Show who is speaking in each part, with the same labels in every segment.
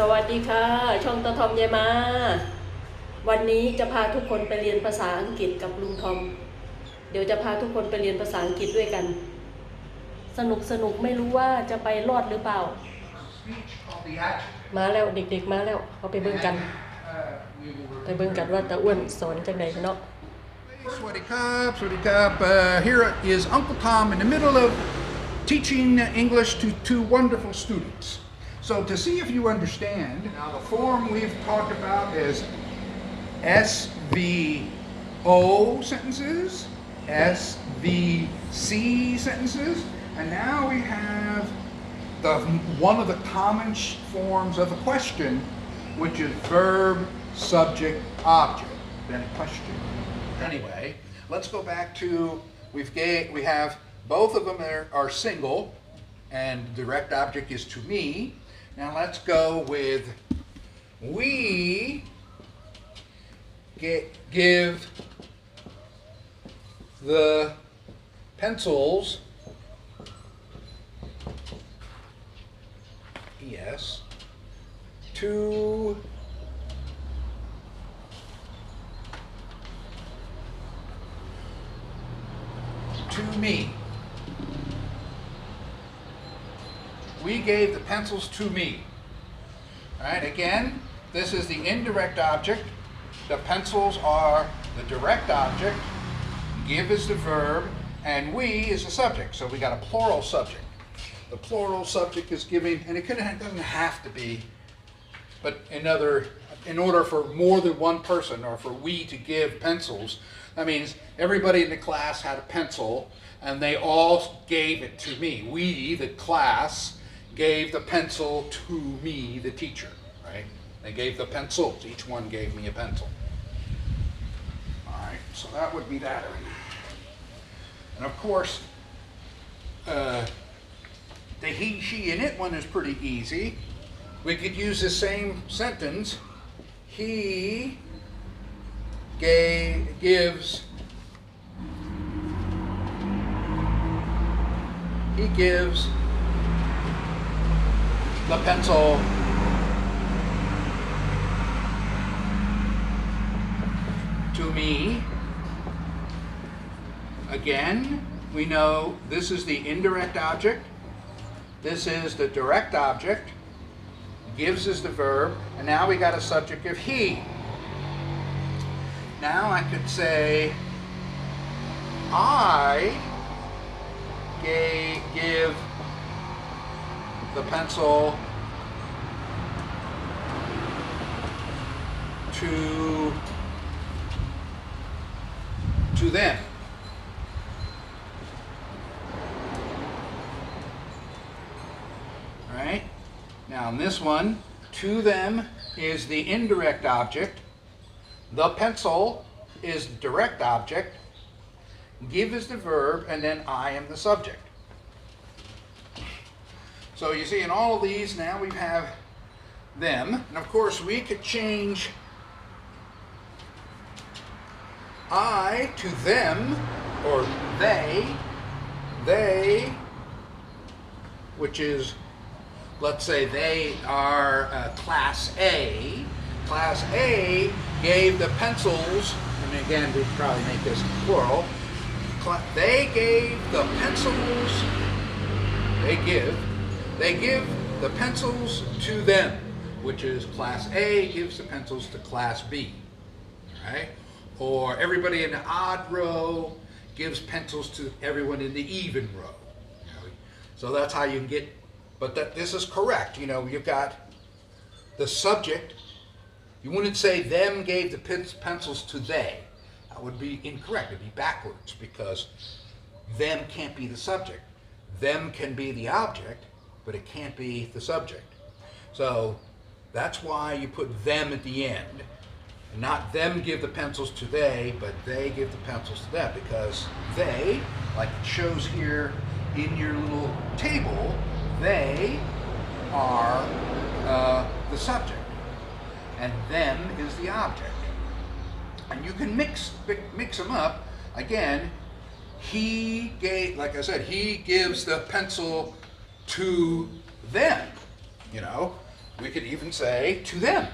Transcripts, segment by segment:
Speaker 1: วัสดีค่ะช่องตาทอมยายมาวันนี้จะพาทุกคนไปเรียนภาษาอังกฤษกับลุงทอมเดี๋ยวจะพาทุกคนไปเรียนภาษาอังกฤษด้วยกันสนุกไม่รู้ว่าจะไปรอดหรือเปล่ามาแล้วเด็กๆมาแล้วเอาไปเบิ่งกันว่าตาอ้วนสอนจังไดเนาะ
Speaker 2: Swaddy Cup, Swaddy Cup. Here is Uncle Tom in the middle of teaching English to two wonderful students. So to see if you understand, now the form we've talked about is SVO sentences, SVC sentences, and now we have one of the common forms of a question, which is verb, subject, object, then question. Anyway, let's go back to we have both of them are single, and direct object is to me. Now let's go with we give the pencils to me. We gave the pencils to me. All right, again, this is the indirect object. The pencils are the direct object. Give is the verb, and we is the subject. So we got a plural subject. The plural subject is giving, and it doesn't have to be, but in order for more than one person or for we to give pencils, that means everybody in the class had a pencil and they all gave it to me. We, the class, gave the pencil to me, the teacher, right? They gave the pencils. Each one gave me a pencil. All right, so that would be that. And of course, the he, she, and it one is pretty easy. We could use the same sentence. He gives the pencil to me. Again, we know this is the indirect object. This is the direct object. Gives is the verb, and now we got a subject of he. Now I could say, I give the pencil to them. All right? Now in this one, to them is the indirect object. The pencil is the direct object. Give is the verb, and then I am the subject. So you see, in all of these, now we have them. And of course, we could change I to them, or they, which is, let's say they are class A. Class A gave the pencils, and again, we'd probably make this plural. They gave the pencils, they give the pencils to them, which is class A gives the pencils to class B, right? Or everybody in the odd row gives pencils to everyone in the even row. So that's how you can get, but this is correct. You know, you've got the subject. You wouldn't say them gave the pencils to they. That would be incorrect. It'd be backwards because them can't be the subject. Them can be the object, but it can't be the subject. So that's why you put them at the end. Not them give the pencils to they, but they give the pencils to them, because they, like it shows here in your little table, they are the subject, and them is the object. And you can mix them up. Again, he gave, like I said, he gives the pencil to them, you know. We could even say to them.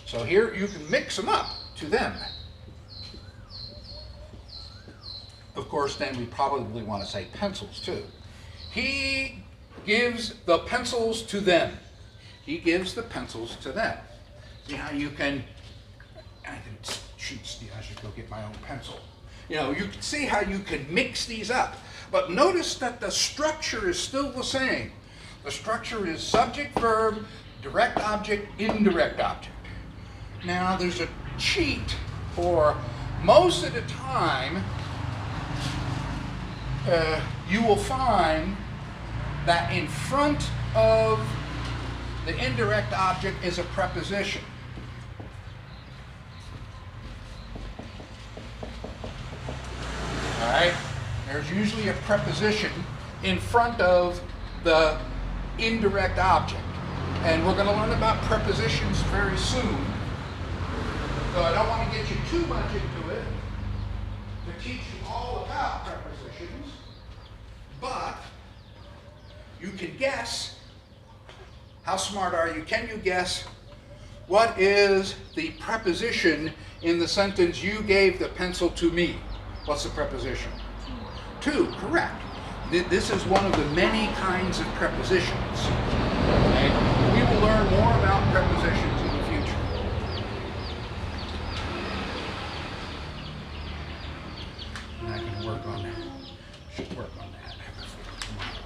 Speaker 2: So here you can mix them up, to them. Of course, then we probably want to say pencils too. He gives the pencils to them. He gives the pencils to them. See how you can, I should go get my own pencil. You know, you can see how you can mix these up. But notice that the structure is still the same. The structure is subject, verb, direct object, indirect object. Now there's a cheat, or most of the time you will find that in front of the indirect object is a preposition. All right? There's usually a preposition in front of the indirect object. And we're going to learn about prepositions very soon. So I don't want to get you too much into it to teach you all about prepositions. But you can guess. How smart are you? Can you guess what is the preposition in the sentence, you gave the pencil to me? What's the preposition? To, correct. This is one of the many kinds of prepositions. Okay? We will learn more about prepositions in the future. And I can work on that. Should work on that before tomorrow.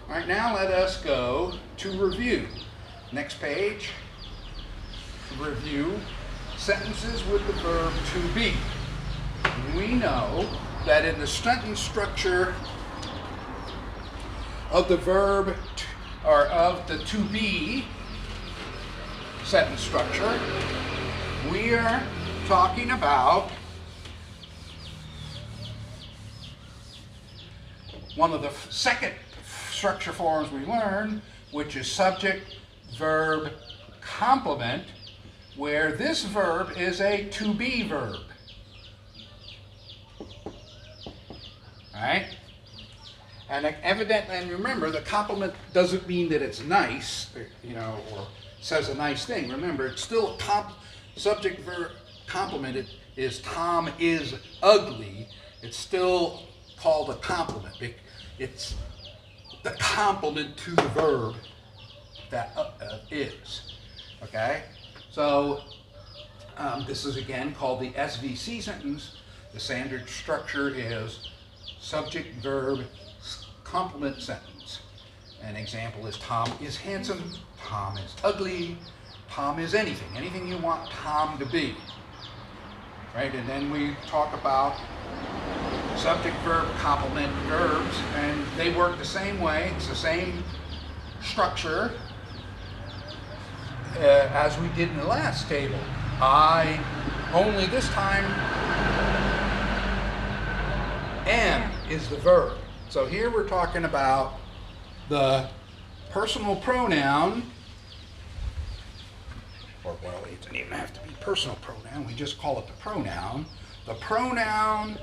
Speaker 2: All right, now let us go to review. Next page. Review sentences with the verb to be. We know that in the sentence structure of the verb or of the to be sentence structure, we are talking about one of the second structure forms we learned, which is subject, verb, complement, where this verb is a to be verb. Right? And evidently, and remember, the complement doesn't mean that it's nice, you know, or says a nice thing. Remember, it's still a subject verb complement. It is Tom is ugly. It's still called a complement. It's the complement to the verb that is. Okay? So this is again called the SVC sentence. The standard structure is subject, verb, complement sentence. An example is Tom is handsome, Tom is ugly, Tom is anything. Anything you want Tom to be. Right? And then we talk about subject, verb, complement verbs, and they work the same way. It's the same structure as we did in the last table. I, only this time, am is the verb. So here we're talking about the personal pronoun, or well, it doesn't even have to be personal pronoun, we just call it the pronoun. The pronoun,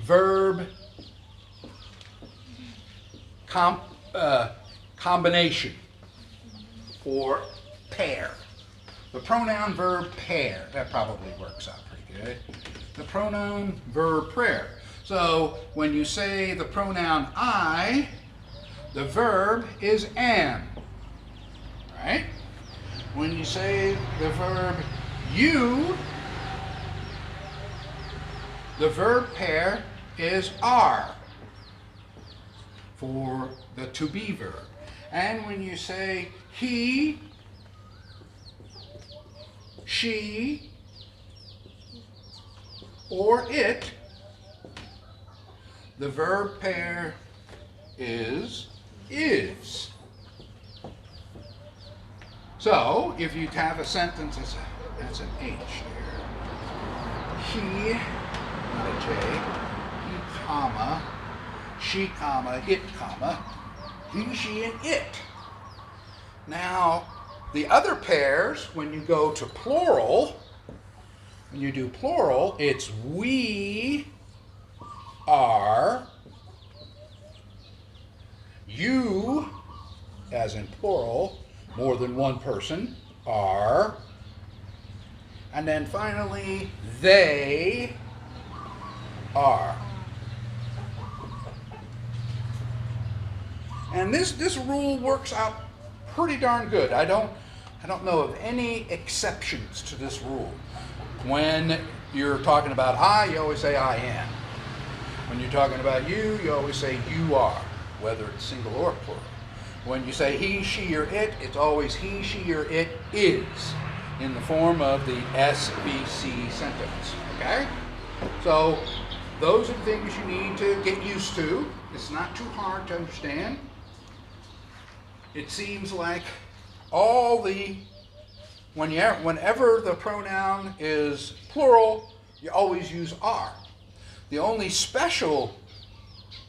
Speaker 2: verb, combination, or pair. The pronoun, verb, pair. That probably works out pretty good. The pronoun, verb, pair. So when you say the pronoun I, the verb is am. Right? When you say the verb you, the verb pair is are for the to be verb. And when you say he, she, or it, the verb pair is. So, if you have a sentence, that's an H there. He, not a J, he, comma, she, comma, it, comma, he, she, and it. Now, the other pairs, when you go to plural, when you do plural, it's we are, you as in plural, more than one person, are. And then finally, they are. And this rule works out pretty darn good. I don't know of any exceptions to this rule. When you're talking about I, you always say I am. When you're talking about you, you always say you are, whether it's single or plural. When you say he, she, or it, it's always he, she, or it is in the form of the SVC sentence. Okay? So those are the things you need to get used to. It's not too hard to understand. It seems like whenever the pronoun is plural, you always use are. The only special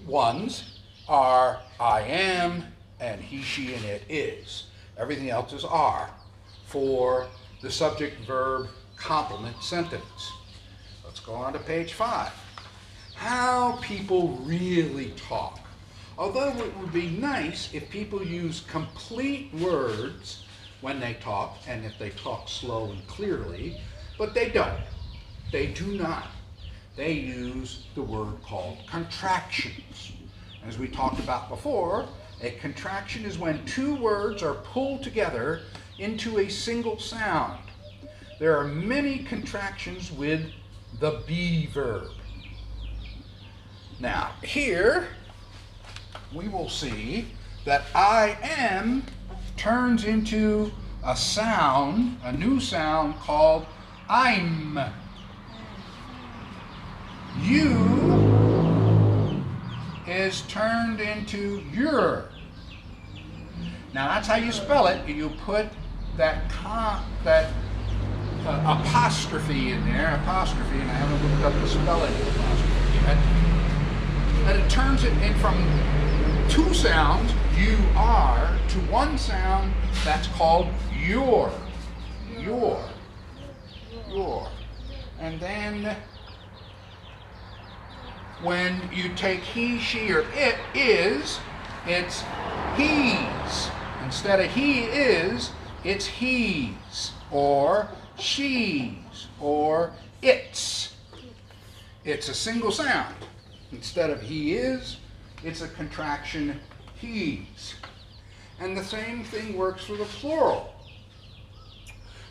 Speaker 2: ones are I am and he, she, and it is. Everything else is are for the subject-verb complement sentence. Let's go on to page 5. How people really talk. Although it would be nice if people use complete words when they talk, and if they talk slow and clearly, but they don't. They do not. They use the word called contractions. As we talked about before, a contraction is when two words are pulled together into a single sound. There are many contractions with the be verb. Now, here we will see that I am turns into a sound, a new sound called I'm. You is turned into your. Now that's how you spell it. You put that apostrophe in there, apostrophe, and I haven't looked up the spelling of apostrophe yet. And it turns it in from two sounds, you are, to one sound that's called your. And then when you take he, she, or it is, it's he's. Instead of he is, it's he's, or she's, or it's. It's a single sound. Instead of he is, it's a contraction he's. And the same thing works for the plural.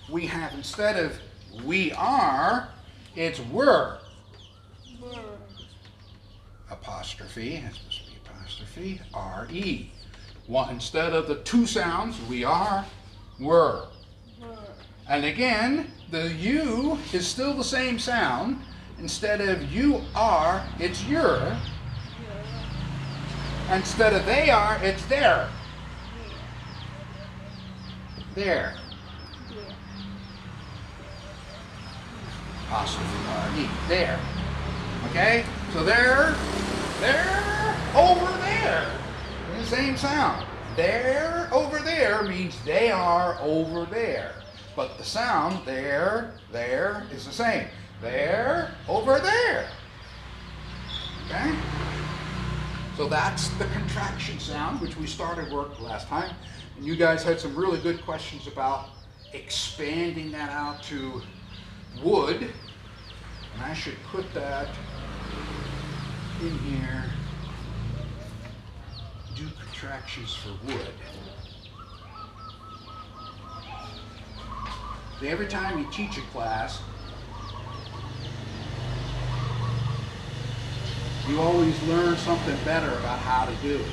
Speaker 2: We have, instead of we are, it's were. Apostrophe, it's supposed to be apostrophe, R-E. Instead of the two sounds, we are, were. And again, the you is still the same sound. Instead of you are, it's your. Instead of they are, it's their. There. Apostrophe R-E. There. Okay? So they're over there. The same sound. There, over there means they are over there. But the sound there is the same. There, over there. Okay? So that's the contraction sound, which we started work last time. And you guys had some really good questions about expanding that out to would. And I should put that in here. Do contractions for would. So every time you teach a class, you always learn something better about how to do it.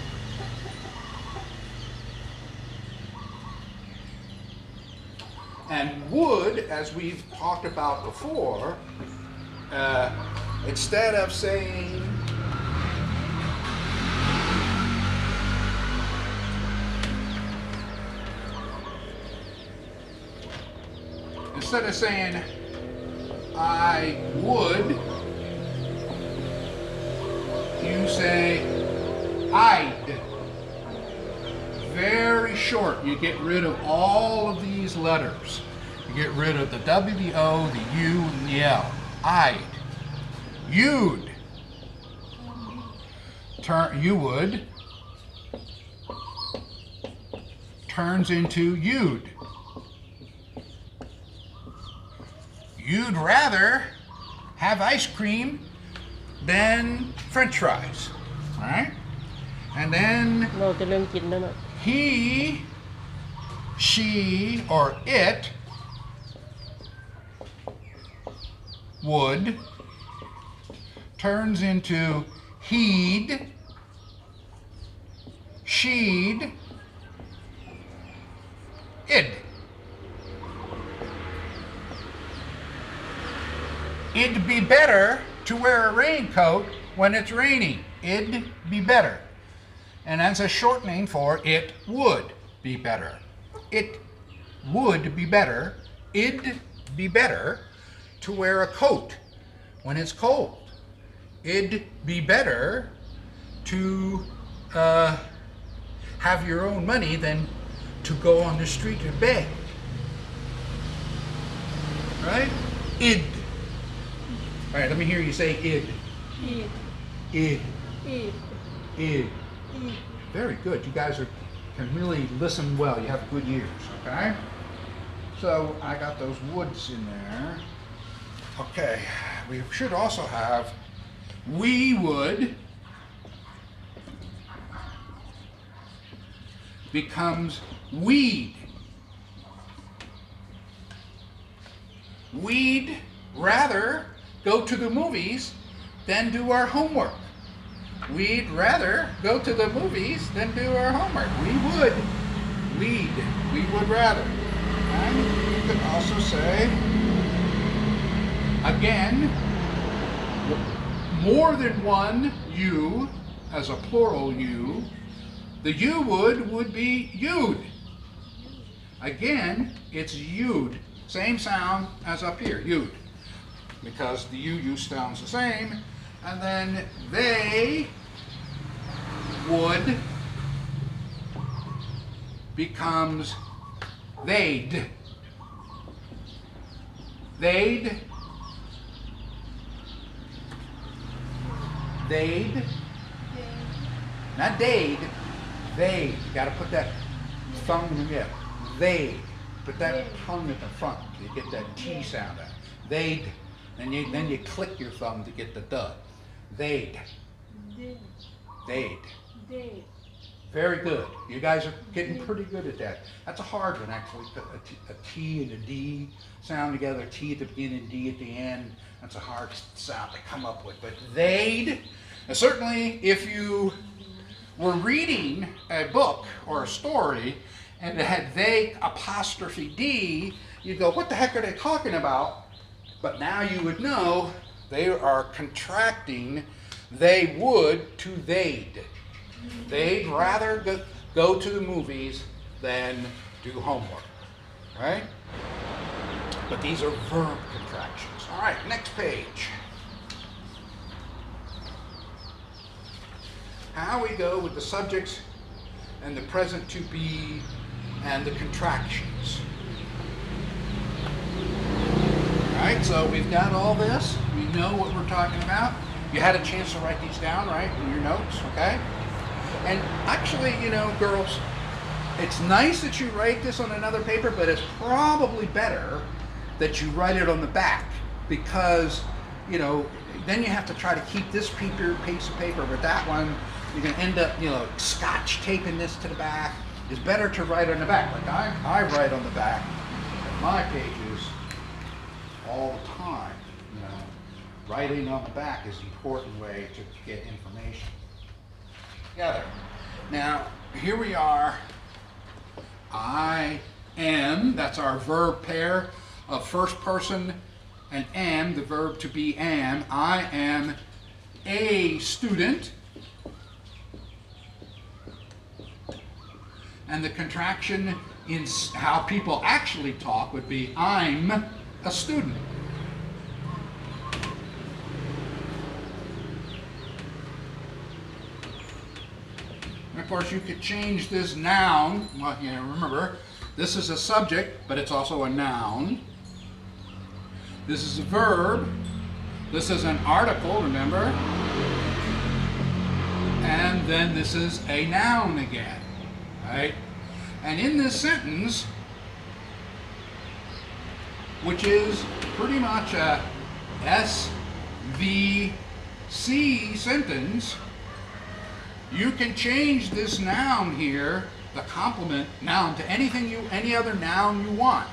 Speaker 2: And would, as we've talked about before, instead of saying I would, you say I'd. Very short. You get rid of all of these letters. You get rid of the W, the O, the U, and the L. I'd. You'd. You would. turns into you'd. You'd rather have ice cream than French fries, all right? And then
Speaker 1: เราจะเรื่องกินแล้วเนาะ
Speaker 2: he, she, or it would turns into he'd, she'd, id. It'd be better to wear a raincoat when it's raining. It'd be better. And that's a shortening for it would be better. It would be better. It'd be better to wear a coat when it's cold. It'd be better to have your own money than to go on the street and beg. Right? Id. All right, let me hear you say id.
Speaker 1: eat
Speaker 2: Id.
Speaker 1: eat
Speaker 2: Id.
Speaker 1: eat
Speaker 2: Very good. You guys can really listen well. You have good ears, okay? So I got those woods in there. Okay, we should also have we would becomes we'd. We'd rather go to the movies than do our homework. We'd rather go to the movies than do our homework. We would rather. And you could also say, again, more than one you, as a plural you, the you would be you'd. Again, it's you'd. Same sound as up here, you'd. Because the you sounds the same. And then they would becomes they'd. They'd. Not they'd. They. You got to put that thumb in the middle. They. Put that tongue at the front. You get that T sound out. They'd. Then you click your thumb to get the duh. They'd. Very good. You guys are getting pretty good at that. That's a hard one, actually. A T and a D sound together. T at the beginning, D at the end. That's a hard sound to come up with. But they'd. And certainly, if you were reading a book or a story and it had they apostrophe D, you'd go, what the heck are they talking about? But now you would know they are contracting they would to they'd. They'd rather go to the movies than do homework, right? But these are verb contractions. All right, next page. How we go with the subjects and the present to be and the contractions. All right, so we've got all this. We know what we're talking about. You had a chance to write these down, right, in your notes, okay? And actually, you know, girls, it's nice that you write this on another paper, but it's probably better that you write it on the back because, you know, then you have to try to keep this piece of paper, but that one, you're going to end up, you know, scotch taping this to the back. It's better to write on the back. Like I write on the back of my pages all the time, you know. Writing on the back is an important way to get information together. Now, here we are. I am, that's our verb pair of first person and am, the verb to be am. I am a student. And the contraction in how people actually talk would be I'm a student. And of course, you could change this noun. Well, you know, remember, this is a subject, but it's also a noun. This is a verb. This is an article, remember? And then this is a noun again, right? And in this sentence, which is pretty much a SVC sentence, you can change this noun here, the complement noun, to any other noun you want.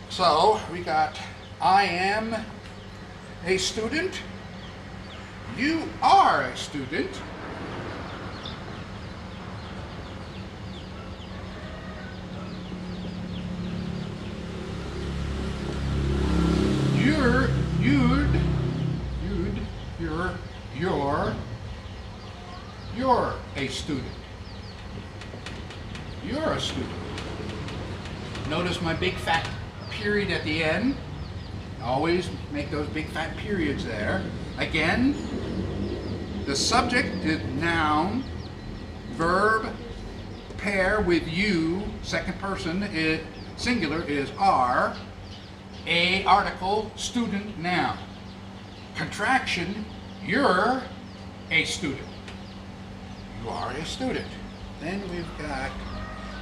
Speaker 2: So we got, I am a student. You are a student. You're a student. You're a student. Notice my big fat period at the end. Always make those big fat periods there. Again, the subject is noun, verb, pair with you, second person is singular is are, a article, student, noun. Contraction, you're a student. You are a student. Then we've got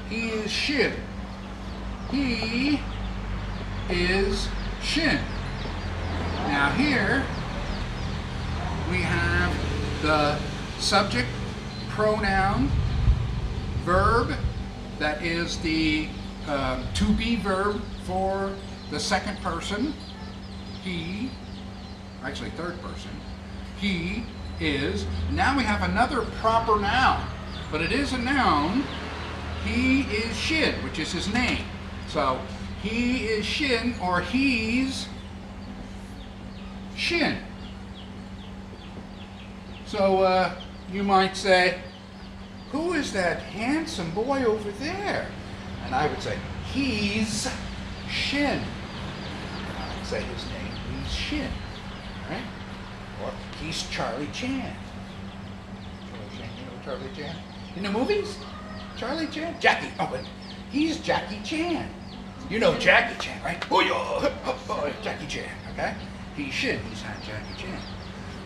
Speaker 2: he is shin. He is shin. Now here we have the subject, pronoun, verb, that is the to be verb for the second person, he, actually third person, he is. Now we have another proper noun, but it is a noun. He is Shin, which is his name. So he is Shin, or he's Shin. So you might say, who is that handsome boy over there? And I would say, he's Shin. I would say his name, he's Shin, right? Or he's Charlie Chan. Charlie Chan, you know Charlie Chan? In the movies? Charlie Chan? Jackie, oh wait, he's Jackie Chan. You know Jackie Chan, right? Oh yeah, Jackie Chan, okay? He's Shin, he's not Jackie Chan.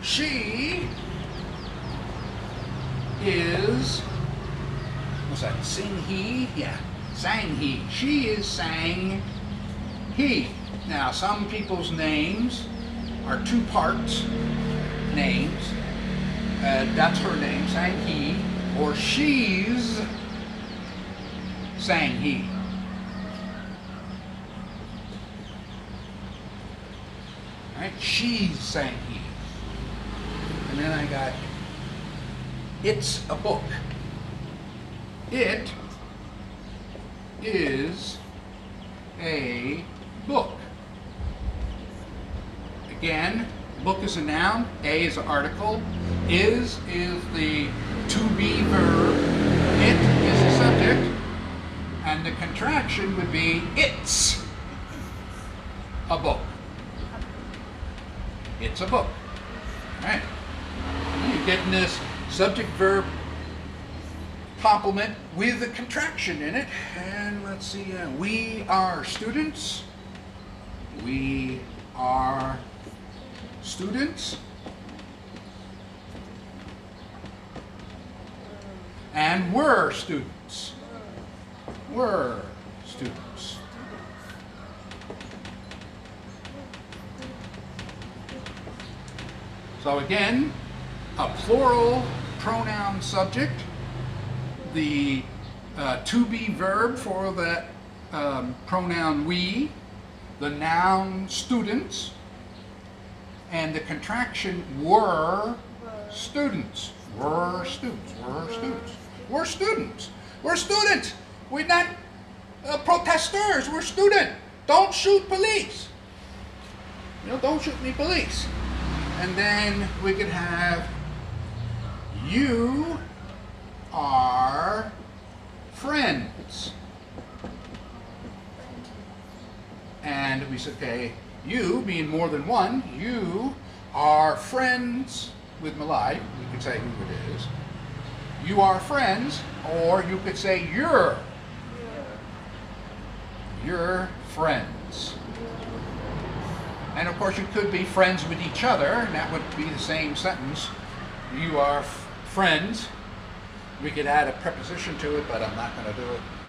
Speaker 2: She is, what's that, sing he? Yeah, sang he. She is sang he. Now some people's names are two parts names. That's her name, sang he, or she's sang he. Right? She's sang he. And then I got it's a book. It is a book. Again, book is a noun, a is an article, is the to be verb, it is the subject, and the contraction would be it's a book. It's a book. All right. You're getting this subject verb complement with a contraction in it. And let's see, we are students. We are students. And we're students. We're students. So again, a plural pronoun subject, the to be verb for that pronoun we, the noun students, and the contraction were students. We're students. We're students. We're students. We're students. We're not protesters. We're students. Don't shoot police. You know, don't shoot me, police. And then we could have you are friends. And we said, okay, you being more than one, you are friends with Malai. We could say who it is. You are friends, or you could say you're friends. And of course you could be friends with each other, and that would be the same sentence. You are friends We could add a preposition to it, but I'm not going to do it.